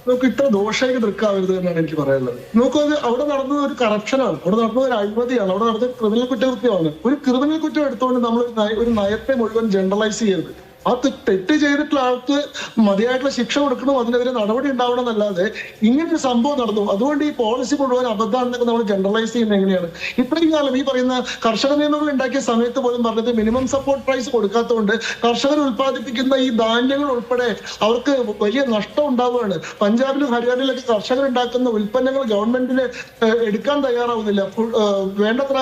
നമുക്ക് ഇത്ര ദോഷമായിട്ട് നിൽക്കാവരുത് എന്നാണ് എനിക്ക് പറയാനുള്ളത്. നമുക്കത് അവിടെ നടന്നത് ഒരു കറപ്ഷനാണ്, അവിടെ നടന്നത് ഒരു അഴിമതിയാണ്, അവിടെ നടന്നത് ക്രിമിനൽ കുറ്റകൃത്യമാണ്. ഒരു ക്രിമിനൽ കുറ്റം എടുത്തുകൊണ്ട് നമ്മൾ ഒരു നയത്തെ മുഴുവൻ ജനറലൈസ് ചെയ്യരുത്. ആ തെറ്റ് ചെയ്തിട്ടുള്ള ആൾക്ക് മതിയായിട്ടുള്ള ശിക്ഷ കൊടുക്കണം, അതിനെതിരെ നടപടി ഉണ്ടാവണം എന്നല്ലാതെ ഇങ്ങനൊരു സംഭവം നടന്നു അതുകൊണ്ട് ഈ പോളിസി മുഴുവൻ അബദ്ധമാണെന്നൊക്കെ നമ്മൾ ജനറലൈസ് ചെയ്യുന്നത് എങ്ങനെയാണ്? ഇത്രയും കാലം ഈ പറയുന്ന കർഷക നിയമങ്ങൾ ഉണ്ടാക്കിയ സമയത്ത് പോലും പറഞ്ഞത് മിനിമം സപ്പോർട്ട് പ്രൈസ് കൊടുക്കാത്തതുകൊണ്ട് കർഷകർ ഉത്പാദിപ്പിക്കുന്ന ഈ ധാന്യങ്ങൾ ഉൾപ്പെടെ അവർക്ക് വലിയ നഷ്ടം ഉണ്ടാവുകയാണ്. പഞ്ചാബിലും ഹരിയാനയിലൊക്കെ കർഷകർ ഉണ്ടാക്കുന്ന ഉൽപ്പന്നങ്ങൾ ഗവൺമെന്റിന് എടുക്കാൻ തയ്യാറാവുന്നില്ല, വേണ്ടത്ര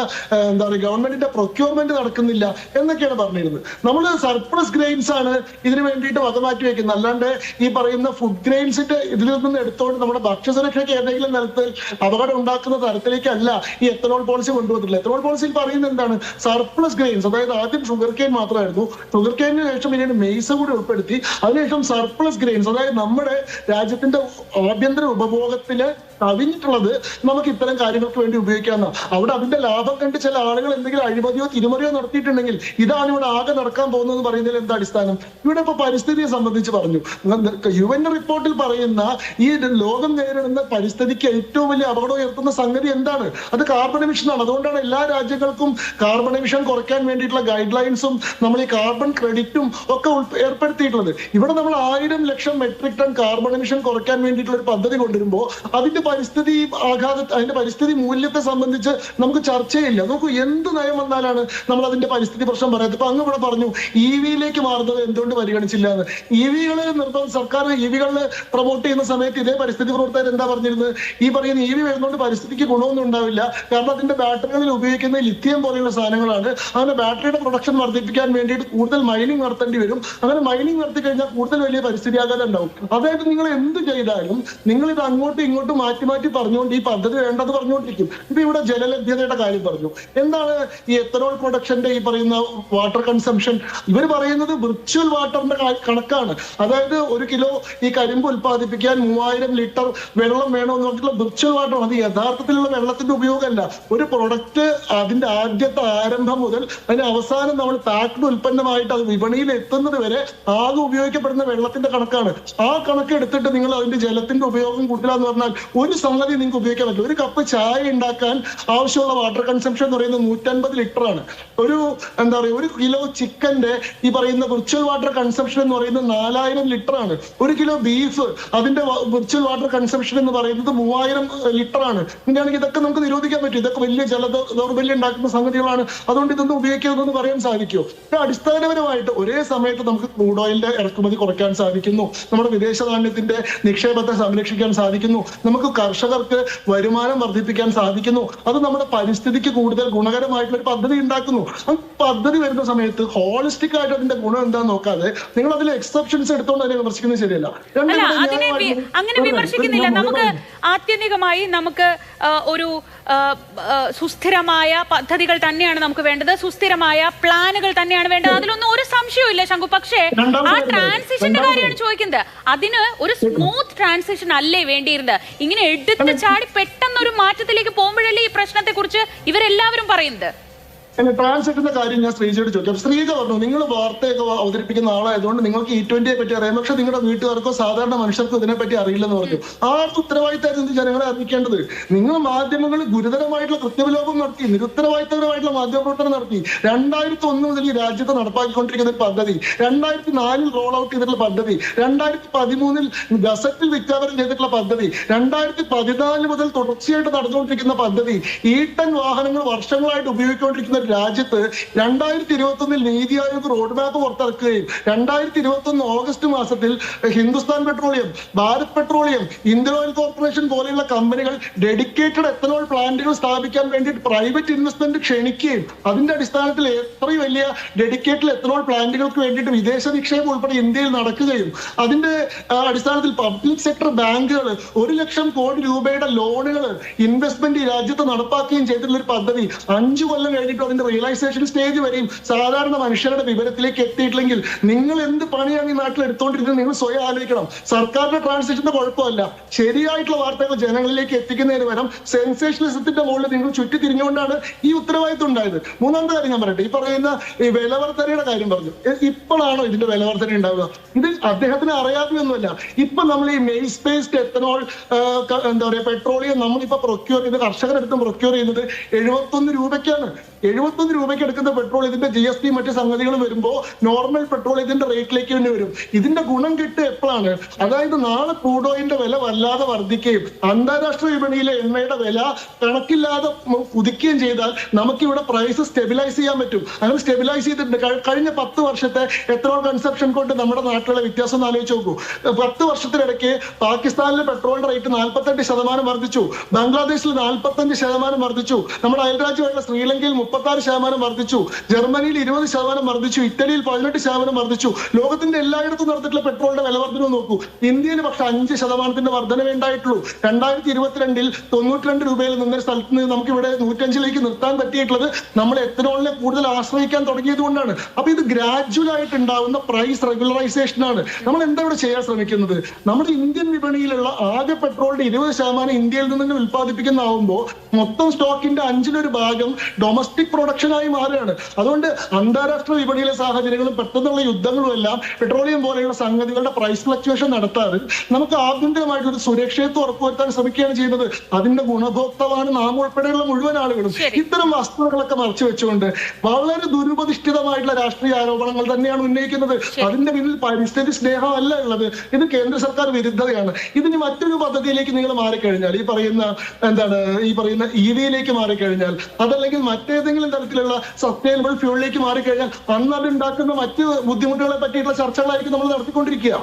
എന്താ പറയുക ഗവൺമെന്റിന്റെ പ്രൊക്യൂർമെന്റ് നടക്കുന്നില്ല എന്നൊക്കെയാണ് പറഞ്ഞിരുന്നത്. നമ്മൾ സർപ്ലസ് ഗ്രെയിൻസ് ആണ് ഇതിനു വേണ്ടിയിട്ട് വകമാറ്റി വെക്കുന്നത്, അല്ലാണ്ട് ഈ പറയുന്ന ഫുഡ് ഗ്രെയിൻസിന്റെ ഇതിൽ നിന്ന് എടുത്തുകൊണ്ട് നമ്മുടെ ഭക്ഷ്യസുരക്ഷയ്ക്ക് ഏതെങ്കിലും തരത്തിൽ അപകടം ഉണ്ടാക്കുന്ന തരത്തിലേക്കല്ല ഈ എത്തനോൾ പോളിസി കൊണ്ടുവന്നിട്ടില്ല. എത്തനോൾ പോളിസിയിൽ പറയുന്നത് എന്താണ്? സർപ്ലസ് ഗ്രെയിൻസ്, അതായത് ആദ്യം ഷുഗർ കെയിൻ മാത്രമായിരുന്നു, ഷുഗർ കെയിന് ശേഷം പിന്നീട് മെയ്സ് കൂടി ഉൾപ്പെടുത്തി, അതിനുശേഷം സർപ്ലസ് ഗ്രെയിൻസ്, അതായത് നമ്മുടെ രാജ്യത്തിന്റെ ആഭ്യന്തര ഉപഭോഗത്തില് കവിഞ്ഞിട്ടുള്ളത് നമുക്ക് ഇത്തരം കാര്യങ്ങൾക്ക് വേണ്ടി ഉപയോഗിക്കാമെന്ന. അവിടെ അതിന്റെ ലാഭം കണ്ട് ചില ആളുകൾ എന്തെങ്കിലും അഴിമതിയോ തിരിമറിയോ നടത്തിയിട്ടുണ്ടെങ്കിൽ ഇതാണ് ഇവിടെ ആകെ നടക്കാൻ പോകുന്നതെന്ന് പറയുന്നതിൽ എന്താ അടിസ്ഥാനം? ഇവിടെ ഇപ്പൊ പരിസ്ഥിതിയെ സംബന്ധിച്ച് പറഞ്ഞു, UN റിപ്പോർട്ടിൽ പറയുന്ന ഈ ലോകം നേരിടുന്ന പരിസ്ഥിതിക്ക് ഏറ്റവും വലിയ അപകടം ഉയർത്തുന്ന സംഗതി എന്താണ്? അത് കാർബൺ എമിഷനാണ്. അതുകൊണ്ടാണ് എല്ലാ രാജ്യങ്ങൾക്കും കാർബൺ എമിഷൻ കുറയ്ക്കാൻ വേണ്ടിയിട്ടുള്ള ഗൈഡ് ലൈൻസും നമ്മൾ ഈ കാർബൺ ക്രെഡിറ്റും ഒക്കെ ഏർപ്പെടുത്തിയിട്ടുള്ളത്. ഇവിടെ നമ്മൾ 1000 ലക്ഷം മെട്രിക് ടൺ കാർബൺ എമിഷൻ കുറയ്ക്കാൻ വേണ്ടിയിട്ടുള്ള ഒരു പദ്ധതി കൊണ്ടുവരുമ്പോൾ അതിന്റെ പരിസ്ഥിതി അതിന്റെ പരിസ്ഥിതി മൂല്യത്തെ സംബന്ധിച്ച് നമുക്ക് ചർച്ചയില്ല. നമുക്ക് എന്ത് നയം വന്നാലാണ് നമ്മൾ അതിന്റെ പരിസ്ഥിതി പ്രശ്നം പറയാത്തത്? ഇപ്പൊ അങ്ങ് ഇവിടെ പറഞ്ഞു EV-യിലേക്ക് മാറുന്നത് എന്തുകൊണ്ട് പരിഗണിച്ചില്ല എന്ന്. EV-കള് സർക്കാർ EV-കള് പ്രൊമോട്ട് ചെയ്യുന്ന സമയത്ത് ഇതേ പരിസ്ഥിതി പ്രവർത്തകർ എന്താ പറഞ്ഞിരുന്നത്? ഈ പറയുന്ന EV വരുന്നതുകൊണ്ട് പരിസ്ഥിതിക്ക് ഗുണമൊന്നും ഉണ്ടാവില്ല, കാരണം അതിന്റെ ബാറ്ററികളിൽ ഉപയോഗിക്കുന്ന ലിഥിയം പോലെയുള്ള സാധനങ്ങളാണ്, അങ്ങനെ ബാറ്ററിയുടെ പ്രൊഡക്ഷൻ വർദ്ധിപ്പിക്കാൻ വേണ്ടിയിട്ട് കൂടുതൽ മൈനിങ് നടത്തേണ്ടി വരും, അങ്ങനെ മൈനിങ് നടത്തി കഴിഞ്ഞാൽ കൂടുതൽ വലിയ പരിസ്ഥിതി ആഘാതം ഉണ്ടാവും. അതായത് നിങ്ങൾ എന്ത് ചെയ്താലും നിങ്ങൾ ഇത് അങ്ങോട്ടും ഇങ്ങോട്ടും മാറ്റി പറഞ്ഞുകൊണ്ട് ഈ പദ്ധതി വേണ്ടത് പറഞ്ഞുകൊണ്ടിരിക്കും. ഇപ്പൊ ഇവിടെ ജലലഭ്യതയുടെ കാര്യം പറഞ്ഞു. എന്താണ് ഈ എത്തനോൾ പ്രൊഡക്ഷന്റെ ഈ പറയുന്ന വാട്ടർ കൺസംഷൻ? ഇവർ പറയുന്നത് വിർച്വൽ വാട്ടറിന്റെ കണക്കാണ്. അതായത് 1 കിലോ ഈ കരിമ്പ് ഉൽപ്പാദിപ്പിക്കാൻ 3000 ലിറ്റർ വെള്ളം വേണമെന്ന് പറഞ്ഞിട്ടുള്ള വിർച്വൽ വാട്ടർ. അത് യഥാർത്ഥത്തിലുള്ള വെള്ളത്തിന്റെ ഉപയോഗമല്ല. ഒരു പ്രൊഡക്റ്റ് അതിന്റെ ആദ്യത്തെ ആരംഭം മുതൽ അതിന്റെ അവസാനം നമ്മൾ പാക്ഡ് ഉൽപ്പന്നമായിട്ട് അത് വിപണിയിൽ എത്തുന്നത് വരെ ആകെ ഉപയോഗിക്കപ്പെടുന്ന വെള്ളത്തിന്റെ കണക്കാണ്. ആ കണക്ക് എടുത്തിട്ട് നിങ്ങൾ അതിന്റെ ജലത്തിന്റെ ഉപയോഗം കൂട്ടില്ലാന്ന് പറഞ്ഞാൽ ഒരു സംഗതി നിങ്ങൾക്ക് ഉപയോഗിക്കാൻ പറ്റില്ല. ഒരു കപ്പ് ചായ ഉണ്ടാക്കാൻ ആവശ്യമുള്ള വാട്ടർ കൺസംഷൻ എന്ന് പറയുന്നത് 150 ലിറ്റർ ആണ്. എന്താ പറയുക 1 കിലോ ചിക്കന്റെ ഈ പറയുന്ന വിർച്വൽ വാട്ടർ കൺസംഷൻ എന്ന് പറയുന്നത് 4000 ലിറ്റർ ആണ്. 1 കിലോ ബീഫ് അതിന്റെ വിർച്വൽ വാട്ടർ കൺസംഷൻ എന്ന് പറയുന്നത് 3000 ലിറ്റർ ആണ്. ഇങ്ങനെയാണെങ്കിൽ ഇതൊക്കെ നമുക്ക് നിരോധിക്കാൻ പറ്റും. ഇതൊക്കെ വലിയ ദൗർബല്യം ഉണ്ടാക്കുന്ന സംഗതികളാണ്, അതുകൊണ്ട് ഇതൊന്നും ഉപയോഗിക്കരുതെന്ന് പറയാൻ സാധിക്കുമോ? അടിസ്ഥാനപരമായിട്ട് ഒരേ സമയത്ത് നമുക്ക് ക്രൂഡ് ഓയിലിന്റെ ഇറക്കുമതി കുറയ്ക്കാൻ സാധിക്കുന്നു, നമ്മുടെ വിദേശ നാണ്യത്തിന്റെ നിക്ഷേപത്തെ സംരക്ഷിക്കാൻ സാധിക്കുന്നു, നമുക്ക് കർഷകർക്ക് വരുമാനം വർദ്ധിപ്പിക്കാൻ സാധിക്കുന്നു, അത് നമ്മുടെ പരിസ്ഥിതിക്ക് കൂടുതൽ ഗുണകരമായിട്ടുള്ള ഒരു പദ്ധതി ഉണ്ടാക്കുന്നു. ആ പദ്ധതി വരുന്ന സമയത്ത് ഹോളിസ്റ്റിക് ആയിട്ട് അതിന്റെ ഗുണം എന്താന്ന് നോക്കാതെ നിങ്ങൾ അതിൽ എക്സെപ്ഷൻസ് എടുത്തുകൊണ്ട് അതിനെ വിമർശിക്കുന്നത് ശരിയല്ല. അങ്ങനെ വിമർശിക്കുന്നില്ല. നമുക്ക് ആത്യന്തികമായി നമുക്ക് ഒരു സുസ്ഥിരമായ പദ്ധതികൾ തന്നെയാണ് നമുക്ക് വേണ്ടത്, സുസ്ഥിരമായ പ്ലാനുകൾ തന്നെയാണ് വേണ്ടത്, അതിലൊന്നും ഒരു സംശയവും ശങ്കു. പക്ഷേ ആ ട്രാൻസിഷന്റെ കാര്യമാണ് ചോദിക്കുന്നത്. അതിന് ഒരു സ്മൂത്ത് ട്രാൻസിഷൻ അല്ലേ വേണ്ടിയിരുന്നത്? ഇങ്ങനെ എടുത്ത് ചാടി പെട്ടെന്നൊരു മാറ്റത്തിലേക്ക് പോകുമ്പോഴല്ലേ ഈ പ്രശ്നത്തെ കുറിച്ച് ഇവരെല്ലാവരും പറയുന്നത്? ട്രാൻസിഷന്റെ കാര്യം ഞാൻ ശ്രീജയോട് ചോദിക്കാം. ശ്രീജ പറഞ്ഞു നിങ്ങൾ വാർത്തയൊക്കെ അവതരിപ്പിക്കുന്ന ആളായതുകൊണ്ട് നിങ്ങൾക്ക് E20യെ പറ്റി അറിയാം, പക്ഷെ നിങ്ങളുടെ വീട്ടുകാർക്കോ സാധാരണ മനുഷ്യർക്കോ ഇതിനെപ്പറ്റി അറിയില്ലെന്ന് പറഞ്ഞു. ആർക്കും ഉത്തരവാദിത്തമായിരുന്നു ജനങ്ങളെ അറിയിക്കേണ്ടത്? നിങ്ങൾ മാധ്യമങ്ങൾ ഗുരുതരമായിട്ടുള്ള കൃത്യവിലോപം നടത്തി, നിരുത്തരവാദിത്തപരമായിട്ടുള്ള മാധ്യമപ്രവർത്തനം നടത്തി. 2001 മുതൽ ഈ രാജ്യത്ത് നടപ്പാക്കിക്കൊണ്ടിരിക്കുന്ന ഒരു പദ്ധതി, 2004 റോൾ ഔട്ട് ചെയ്തിട്ടുള്ള പദ്ധതി, 2013 ഗസറ്റിൽ വിജ്ഞാപനം ചെയ്തിട്ടുള്ള പദ്ധതി, 2014 മുതൽ തുടർച്ചയായിട്ട് നടന്നുകൊണ്ടിരിക്കുന്ന പദ്ധതി, E10 വാഹനങ്ങൾ വർഷങ്ങളായിട്ട് ഉപയോഗിച്ചുകൊണ്ടിരിക്കുന്ന രാജ്യത്ത് 2021 NITI Aayog road map പുറത്തിറക്കുകയും 2021 August മാസത്തിൽ Hindustan petroleum, Bharat petroleum, Indian oil corporation പോലെയുള്ള കമ്പനികൾ ഡെഡിക്കേറ്റഡ് എത്തനോൾ പ്ലാന്റുകൾ സ്ഥാപിക്കാൻ വേണ്ടിയിട്ട് പ്രൈവറ്റ് ഇൻവെസ്റ്റ്മെന്റ് ക്ഷണിക്കുകയും അതിന്റെ അടിസ്ഥാനത്തിൽ എത്രയും വലിയ ഡെഡിക്കേറ്റഡ് എത്തനോൾ പ്ലാന്റുകൾക്ക് വേണ്ടിയിട്ട് വിദേശ നിക്ഷേപം ഉൾപ്പെടെ ഇന്ത്യയിൽ നടക്കുകയും അതിന്റെ അടിസ്ഥാനത്തിൽ പബ്ലിക് സെക്ടർ ബാങ്കുകൾ 1 ലക്ഷം കോടി രൂപയുടെ ലോണുകൾ ഇൻവെസ്റ്റ്മെന്റ് ഈ രാജ്യത്ത് നടപ്പാക്കുകയും ചെയ്തിട്ടുള്ള ഒരു പദ്ധതി 5 കൊല്ലം കഴിഞ്ഞിട്ട് അതിന്റെ ഇതിന്റെ റിയലൈസേഷൻ സ്റ്റേജ് വരെയും സാധാരണ മനുഷ്യരുടെ വിവരത്തിലേക്ക് എത്തിയിട്ടില്ലെങ്കിൽ നിങ്ങൾ എന്ത് പണിയാണ് ഈ നാട്ടിൽ എടുത്തുകൊണ്ടിരിക്കുന്നത് നിങ്ങൾ സ്വയം ആലോചിക്കണം. സർക്കാരിന്റെ ട്രാൻസാക്ഷന്റെ കുഴപ്പമല്ല, ശരിയായിട്ടുള്ള വാർത്തകൾ ജനങ്ങളിലേക്ക് എത്തിക്കുന്നതിന് പകരം സെൻസേഷനലിസത്തിന്റെ മുകളിൽ നിങ്ങൾ ചുറ്റി തിരിഞ്ഞുകൊണ്ടാണ് ഈ ഉത്തരവാദിത്വം ഉണ്ടായത്. മൂന്നാമത്തെ കാര്യം ഞാൻ പറയട്ടെ, ഈ പറയുന്ന ഈ വിലവർധനയുടെ കാര്യം പറഞ്ഞു. ഇപ്പോഴാണോ ഇതിന്റെ വിലവർധന ഉണ്ടാവുക? ഇത് അദ്ദേഹത്തിന് അറിയാതെയൊന്നുമല്ല. ഇപ്പൊ നമ്മൾ ഈ മെയ്സ് ബേസ്ഡ് എത്തനോൾ എന്താ പറയാ പെട്രോളിയം നമ്മളിപ്പോ പ്രൊക്യൂർ ചെയ്ത് കർഷകരെടുത്തും പ്രൊക്യൂർ ചെയ്യുന്നത് 71 രൂപയ്ക്കാണ്. 71 രൂപയ്ക്ക് എടുക്കുന്ന പെട്രോൾ ഇതിന്റെ GST മറ്റു സംഗതികൾ വരുമ്പോ നോർമൽ പെട്രോൾ ഇതിന്റെ റേറ്റിലേക്ക് തന്നെ വരും. ഇതിന്റെ ഗുണം കിട്ടുക എപ്പോഴാണ്? അതായത് നാളെ ക്രൂഡ് ഓയിലിന്റെ വില വല്ലാതെ വർദ്ധിക്കുകയും അന്താരാഷ്ട്ര വിപണിയിലെ എണ്ണയുടെ വില കണക്കില്ലാതെ കുതിക്കുകയും ചെയ്താൽ നമുക്കിവിടെ പ്രൈസ് സ്റ്റെബിലൈസ് ചെയ്യാൻ പറ്റും. അങ്ങനെ സ്റ്റെബിലൈസ് ചെയ്തിട്ടുണ്ട്. കഴിഞ്ഞ 10 വർഷത്തെ എത്രയോ കൺസപ്ഷൻ കൊണ്ട് നമ്മുടെ നാട്ടിലുള്ള വ്യത്യാസം ഒന്ന് ആലോചിച്ച് നോക്കൂ. 10 വർഷത്തിനിടയ്ക്ക് പാകിസ്ഥാനിലെ പെട്രോളിന്റെ റേറ്റ് 48% വർദ്ധിച്ചു, ബംഗ്ലാദേശിൽ 45% വർദ്ധിച്ചു, നമ്മുടെ അയൽരാജ്യമായിട്ടുള്ള ശ്രീലങ്കയിൽ 36% വർദ്ധിച്ചു, ജർമ്മനിയിൽ 20% വർദ്ധിച്ചു, ഇറ്റലിയിൽ 18% വർദ്ധിച്ചു. ലോകത്തിന്റെ എല്ലായിടത്തും നടത്തിയിട്ടുള്ള പെട്രോളിന്റെ വില വർധന നോക്കൂ. ഇന്ത്യയിൽ പക്ഷെ 5% വർധനവേ ഉണ്ടായിട്ടുള്ളൂ. 2022 92 രൂപയിൽ നിന്ന സ്ഥലത്ത് നിന്ന് നമുക്ക് ഇവിടെ 105 നിർത്താൻ പറ്റിയിട്ടുള്ളത് നമ്മൾ എത്തനോളിനെ കൂടുതൽ ആശ്രയിക്കാൻ തുടങ്ങിയത് കൊണ്ടാണ്. അപ്പൊ ഇത് ഗ്രാജുവൽ ആയിട്ട് ഉണ്ടാവുന്ന പ്രൈസ് റെഗുലറൈസേഷൻ ആണ്. നമ്മൾ എന്താ ഇവിടെ ചെയ്യാൻ ശ്രമിക്കുന്നത്? നമ്മുടെ ഇന്ത്യൻ വിപണിയിലുള്ള ആകെ പെട്രോളിന്റെ 20% ഇന്ത്യയിൽ നിന്ന് തന്നെ ഉത്പാദിപ്പിക്കുന്നതാവുമ്പോൾ മൊത്തം സ്റ്റോക്കിന്റെ 5-1 ഭാഗം ഡൊമസ്റ്റിക് പ്രൊഡക്ഷനായി മാറുകയാണ്. അതുകൊണ്ട് അന്താരാഷ്ട്ര വിപണിയിലെ സാഹചര്യങ്ങളും പെട്ടെന്നുള്ള യുദ്ധങ്ങളും എല്ലാം പെട്രോളിയം പോലെയുള്ള സംഗതികളുടെ പ്രൈസ് ഫ്ലക്ച്വേഷൻ നടത്താതെ നമുക്ക് ആഭ്യന്തരമായിട്ടൊരു സുരക്ഷിതത്വം ഉറപ്പുവരുത്താൻ ശ്രമിക്കുകയാണ് ചെയ്യുന്നത്. അതിന്റെ ഗുണഭോക്താവാണ് നാം ഉൾപ്പെടെയുള്ള മുഴുവൻ ആളുകളും. ഇത്തരം വസ്തുതകളൊക്കെ മറച്ചു വെച്ചുകൊണ്ട് വളരെ ദുരുപദിഷ്ഠിതമായിട്ടുള്ള രാഷ്ട്രീയ ആരോപണങ്ങൾ തന്നെയാണ് ഉന്നയിക്കുന്നത്. അതിന്റെ പിന്നിൽ പരിസ്ഥിതി സ്നേഹമല്ല ഉള്ളത്, ഇത് കേന്ദ്ര സർക്കാർ വിരുദ്ധതയാണ്. ഇതിന് മറ്റൊരു പദ്ധതിയിലേക്ക് നിങ്ങൾ മാറിക്കഴിഞ്ഞാൽ, ഈ പറയുന്ന EV-യിലേക്ക് മാറിക്കഴിഞ്ഞാൽ, അതല്ലെങ്കിൽ മറ്റേതെങ്കിലും തരത്തിലുള്ള സസ്റ്റൈനബിൾ ഫ്യൂളിലേക്ക് മാറിക്കഴിഞ്ഞാൽ അന്ന് അത് ഉണ്ടാക്കുന്ന മറ്റ് ബുദ്ധിമുട്ടുകളെ പറ്റിയിട്ടുള്ള ചർച്ചകളായിരിക്കും നമ്മൾ നടത്തിക്കൊണ്ടിരിക്കുക.